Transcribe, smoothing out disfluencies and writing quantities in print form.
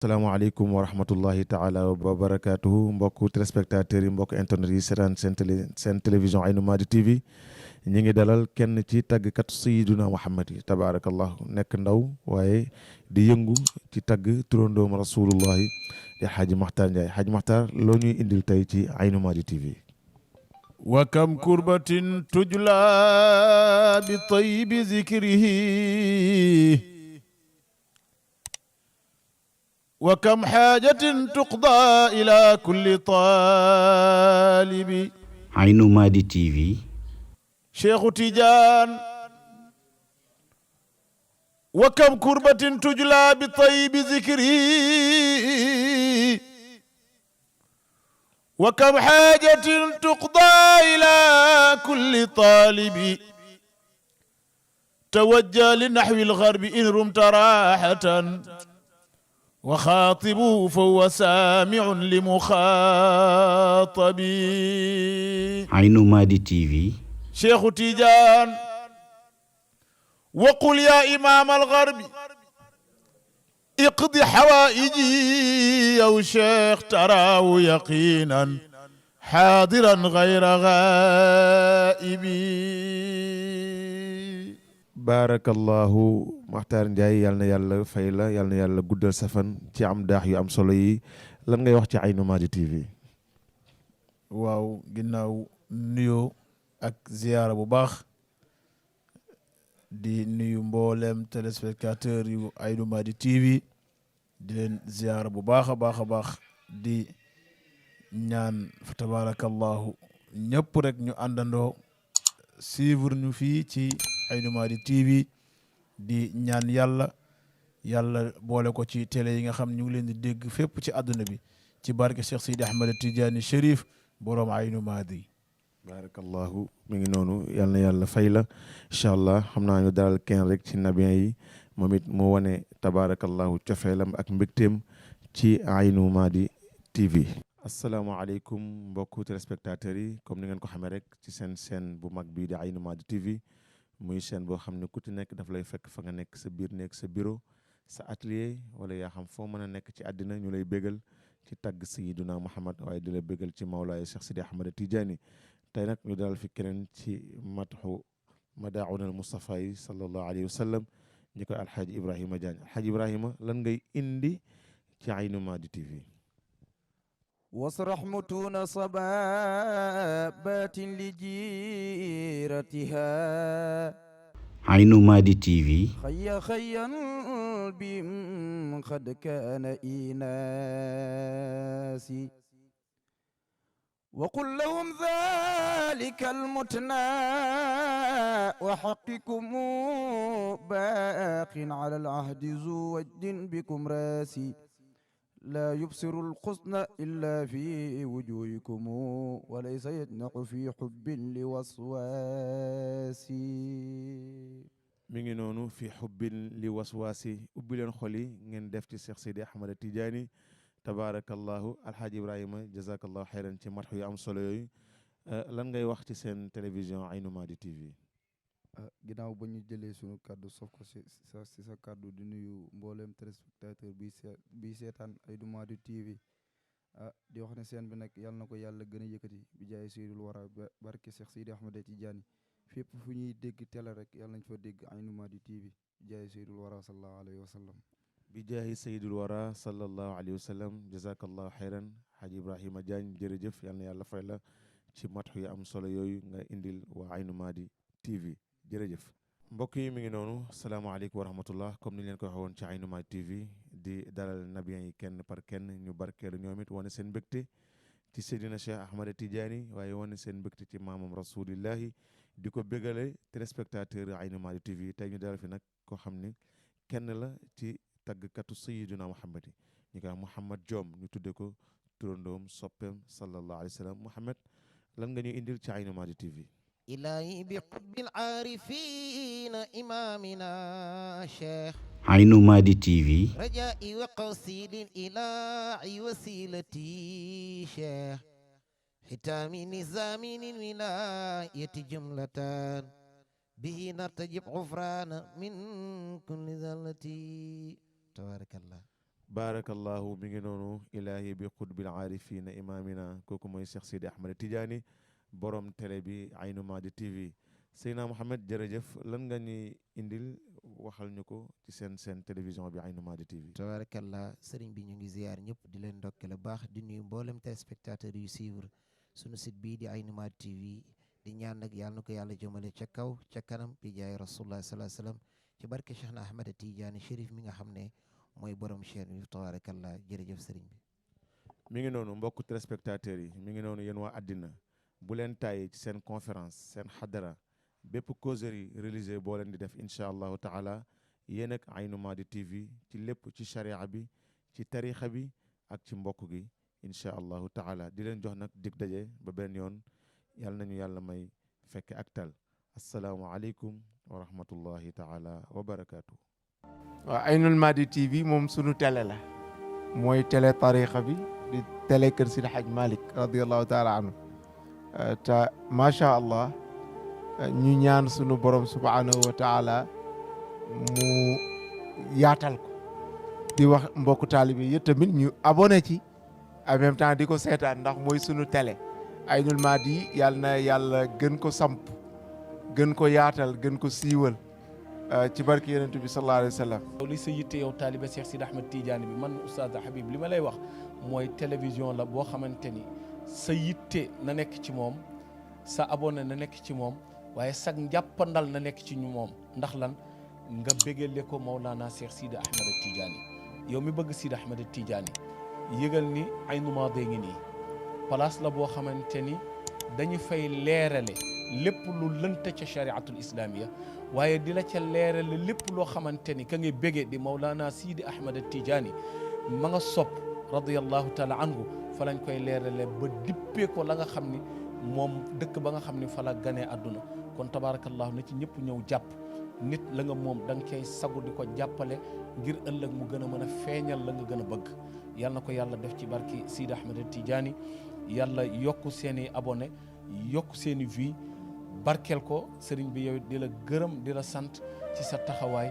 salaamaaleykum wa rahmatullahi taala wa barakaatuhu mbokku téléspectateurs yi mbokk internet yi seetaan seen télévision Aynou Mady TV ñi ngi dalal kenn ci tàggkat Sayyiduna Muhammad yi tabaarakallahu nekk ndaw waaye di yëngu ci tagg turandoom rasulullahi di Hadji Makhtar Ndiaye Hadji Makhtar loo ñuy indil tey ci Aynou Mady TV. wa kam kurbatin tujla bi tayyibi zikrihi wa kam xaajatin tuqda ila kulli taalibi. Aynou Mady TV. Cheikhu Tidiane. wa kam kurbatin tujla bi tayyibi zikri. wa kam xaajatin tuqda ila kulli taalibi. tawajja li naxwi lgarbi in rumta raaxatan. وخاطبوا فهو سامع لمخاطبي. Aynou Mady TV. شيخ تيجان. وقل يا إمام الغرب اقضي حوائجي يا شيخ تراه يقينا حاضرا غير غائبي. baarakallahu Makhtar Ndiaye yal na yàlla fay la yal na yàlla guddal sa fan ci am daax yu am solo yi lan ngay wax ci Aynou Mady TV. waaw ginnaaw nuyoo ak ziyaara bu baax di nuyu mboolem téléspectateur yu Aynou Mady TV di leen ziyaara bu baax a baax a baax di ñaan fa tabaarakallahu ñëpp rek ñu àndandoo suivre ñu fii ci Aynou Mady TV di ñaan yàlla boole ko ci télé yi nga xam ñu ngi leen di dégg fépp ci àdduna bi ci barke Cheikh Sidi Ahmed Tidiane Chérif borom Aynou Mady. baarakallahu mi ngi noonu yal na yàlla fay la incha allah xam naa ñu dalal kenn rek ci nabiyen yi moom it mu wane tabaarakallahu cofeelam ak mbégteem ci Aynou Mady TV. asalaamaaleykum mbokku téléspectateurs yi comme ni ngeen ko xamee rek ci seen chaîne bu mag bii di Aynou Mady TV. muy chaîne boo xam ne ku ci nekk daf lay fekk fa nga nekk sa biir nekk sa bureau sa atelier wala yaa xam foo mën a nekk ci àddina ñu lay bégal ci tagg Sayyiduna Muhammad waaye di la bégal ci Mawlaay Cheikh Sidi Ahmed Tidiane tey nag ñu dalal fi keneen ci matxu madaawuna al Mustafa yi sallallahu alayhi wa sallam ñi koy Alxaaji Ibrahima Diagne Alxaaji Ibrahima lan ngay indi ci Aynou Mady TV. wasrax mutuuna sababat lijiratiha. Aynou Mady TV. xayyan bim qad kaana inaasi. وقل لهم ذلك المتنى وحقكم باق على العهد ذو وجد بكم راسي. لا يبصر الحسن إلا في وجوهكم وليس يجنح في حب لوسواس. mi ngi noonu fi xubbin li waswaasi ubbi leen xol yi ngeen def ci Cheikh Sidi Ahmed Tidiane tabaarakallahu Alxaaji Ibrahima jazakallahu xeyran ci matxu yu am solo yooyu lan ngay wax ci seen télévision Aynou Mady TV. ginnaaw ba ñu jëlee sunu kàddu sof ko si sa kàddu di nuyu mbooleem téléspectateur bi seetaan Aynou Mady TV di wax ne seen bi nag yàlla na ko yàlla gën a yëkkati bi jaay seydul wara barke Cheikh Sidi Ahmed Tidiane fépp fu ñuy dégg télé rek yàlla nañ fa dégg Aynou Mady TV bi jaay seydul wara sallallahu alayhi wa sallam. bi jaahi sayyidul wara sallallahu alayhi wa sallam jazakallahu xeyran Hadji Ibrahima Diagne jërëjëf yal na yàlla fay la ci matxu yu am solo yooyu nga indil waa Aynou Mady TV jërëjëf. mbokk yi mi ngi noonu salaamaaleykum wa rahmatullah comme ni leen ko waxee woon ci Aynou Mady TV di dalal nabiyen yi kenn par kenn ñu barkeelu ñoom it wane seen mbégte ci Seydina Cheikh Ahmed Tidiane waaye wane seen mbégte ci maamam rasulillahi di ko bégale téléspectateur Aynou Mady TV tey ñu dalal fi nag koo xam ni kenn la ci taggkatu Sayyiduna Muhammad yi ñu koy wax Mouhamed Diom ñu tudde ko turandoom soppeem sallallahu alayhi wa sallam Mouhamed lan nga ñuy indil ci Aynou Mady TV. إلهي بحب العارفين إمامنا شيخ Aynou Mady TV. رجائي وقصيد الإله وسيلتي شيخ ختام نظام الولاية جملة به نرتجب غفران من كل ذلتي تبارك الله. baarakallahu mi ngi noonu ilaahi bi qutbil aarifina imaamina kooku mooy Cheikh Sidi Ahmed Tidiane borom télé bi Aynou Mady TV. Seydina Mohamed jërëjëf lan nga ñuy indil waxal ñu ko ci seen télévision bi Aynou Mady TV. tabarakallah sëriñ bi ñu ngi ziar ñëpp di leen ndokkale baax di nuyu mboolem téléspectateurs yu suivre sunu site bii di Aynou Mady TV di ñaan nag yàlla na ko yàlla jëmale ca kaw ca kanam bi jaay rasulullah sallallahu alayhi wasallam ci barke Cheikh na Ahmed Tidiane Chérif mi nga xam ne mooy borom chaîne bi tabarakallah jërëjëf sëriñ bi. mi ngi noonu mbokku téléspectateurs yi mi ngi noonu yéen waa àddina bu leen tàyyi ci seen conférence seen xadara bépp causerie religieuse boo leen di def incha allahu taala yéen ak Aynou Mady TV ci lépp ci charia bi ci tarixa bi ak ci mbokk gi incha allahu taala di leen jox nag dig daje ba benn yoon yàlla nañu yàlla may fekke ak tal asalaamualeykum wa rahmatullahi taala wa barakaatu. waaw Aynou Mady TV moom sunu télé la mooy télé tarixa bi di télé kër Sidi Hadj Malick radiallahu taala anhu te macha allah ñu ñaan sunu borom subhanahu wa taala mu yaatal ko di wax mbokku taalibe yi tamit ñu abonné ci en même temps di ko seetaan ndax mooy sunu télé Aynou Mady yàlla na yàlla gën ko samp gën ko yaatal gën ko siiwal ci barke yonent bi sallallahu alayhi wa sallam. li sa yitte yow taalibe Cheikh Sidi Ahmed Tidiane bi man Oustaz Habib li ma lay wax mooy télévision la boo xamante ni sa yitte na nekk ci moom sa abonné na nekk ci moom waaye sag njàppandal na nekk ci ñu moom ndax lan nga bégale ko Maulana Cheikh Sidi Ahmed Tidiane yow mi bëgg Sidi Ahmed Tidiane yëgal ni Aynou Mady ngi nii place la boo xamante ni dañu fay leerale lépp lu lënt ca chariatul islamia waaye di la ca leerale lépp loo xamante ni ka ngay bége di Maulana Sidi Ahmed Tidiane ma nga sopp radiyallahu taala anhu fa lañ koy leerale ba dippee ko la nga xam ni moom dëkk ba nga xam ni fa la ganee àdduna kon tabarakallahu na ci ñëpp ñëw jàpp nit la nga moom da nga koy sagu di ko jàppale ngir ëllëg mu gën a mën a feeñal la nga gën a bëgg yal na ko yàlla def ci barki Sidi Ahmed Tidiane yàlla yokk seeni abonné yokk seeni vues barkeel ko sëriñ bi yow di la gërëm di la sant ci sa taxawaay